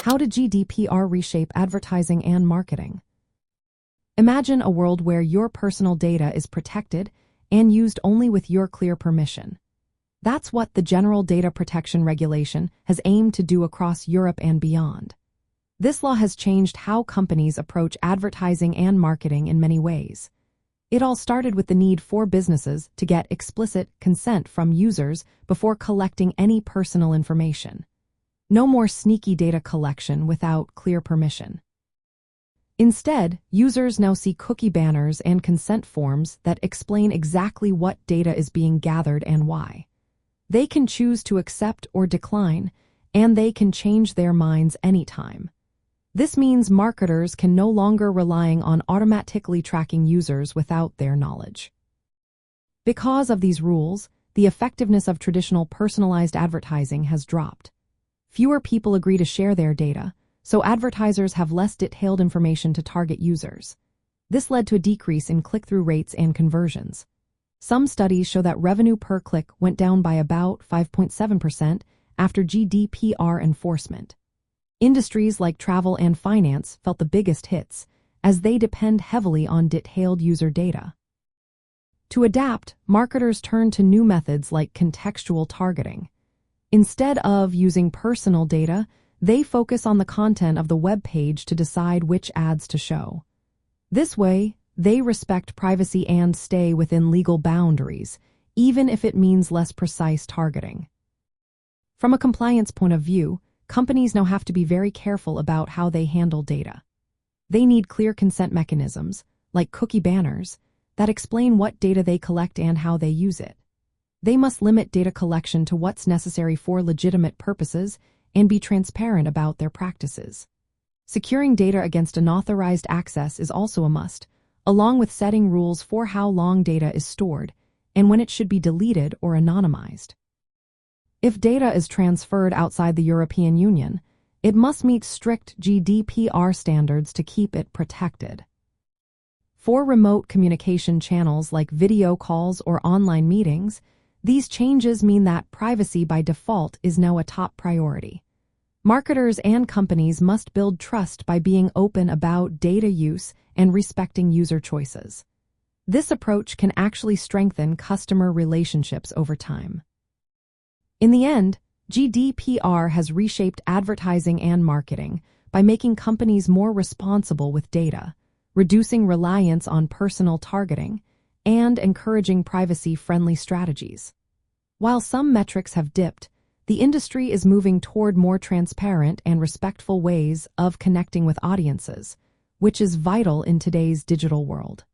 How did GDPR reshape advertising and marketing? Imagine a world where your personal data is protected and used only with your clear permission. That's what the General Data Protection Regulation has aimed to do across Europe and beyond. This law has changed how companies approach advertising and marketing in many ways. It all started with the need for businesses to get explicit consent from users before collecting any personal information. No more sneaky data collection without clear permission. Instead, users now see cookie banners and consent forms that explain exactly what data is being gathered and why. They can choose to accept or decline, and they can change their minds anytime. This means marketers can no longer rely on automatically tracking users without their knowledge. Because of these rules, the effectiveness of traditional personalized advertising has dropped. Fewer people agree to share their data, so advertisers have less detailed information to target users. This led to a decrease in click-through rates and conversions. Some studies show that revenue per click went down by about 5.7% after GDPR enforcement. Industries like travel and finance felt the biggest hits, as they depend heavily on detailed user data. To adapt, marketers turned to new methods like contextual targeting. Instead of using personal data, they focus on the content of the web page to decide which ads to show. This way, they respect privacy and stay within legal boundaries, even if it means less precise targeting. From a compliance point of view, companies now have to be very careful about how they handle data. They need clear consent mechanisms, like cookie banners, that explain what data they collect and how they use it. They must limit data collection to what's necessary for legitimate purposes and be transparent about their practices. Securing data against unauthorized access is also a must, along with setting rules for how long data is stored and when it should be deleted or anonymized. If data is transferred outside the European Union, it must meet strict GDPR standards to keep it protected. For remote communication channels like video calls or online meetings, these changes mean that privacy by default is now a top priority. Marketers and companies must build trust by being open about data use and respecting user choices. This approach can actually strengthen customer relationships over time. In the end, GDPR has reshaped advertising and marketing by making companies more responsible with data, reducing reliance on personal targeting, and encouraging privacy-friendly strategies. While some metrics have dipped, the industry is moving toward more transparent and respectful ways of connecting with audiences, which is vital in today's digital world.